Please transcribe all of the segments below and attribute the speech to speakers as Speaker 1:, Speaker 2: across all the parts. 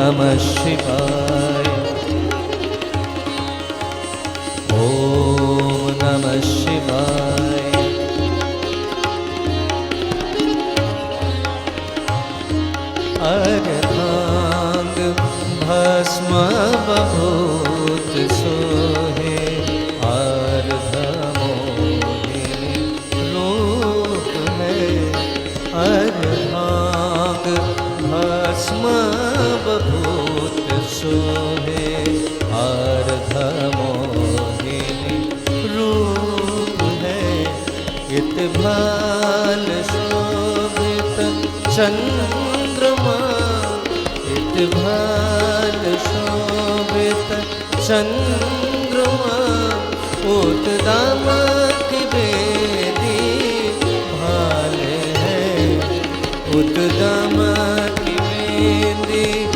Speaker 1: नमः शिवाय। ओम नमः शिवाय। अर्धांग भस्म बभूत सोहे अर्ध मोहिनी रूप है। अर्धांग भस्म बभूत सोहे अर्ध मोहिनी रूप है। इत भाल शोभित चंद्रमा इत भाल शोभित चंद्रमा उत दामक बेदी भाल है। उत दामक बेदी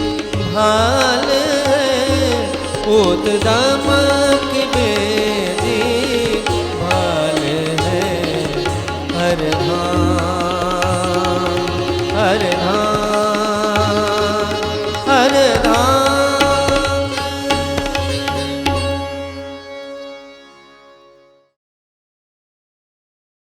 Speaker 1: भाल है। उत दामक बेदी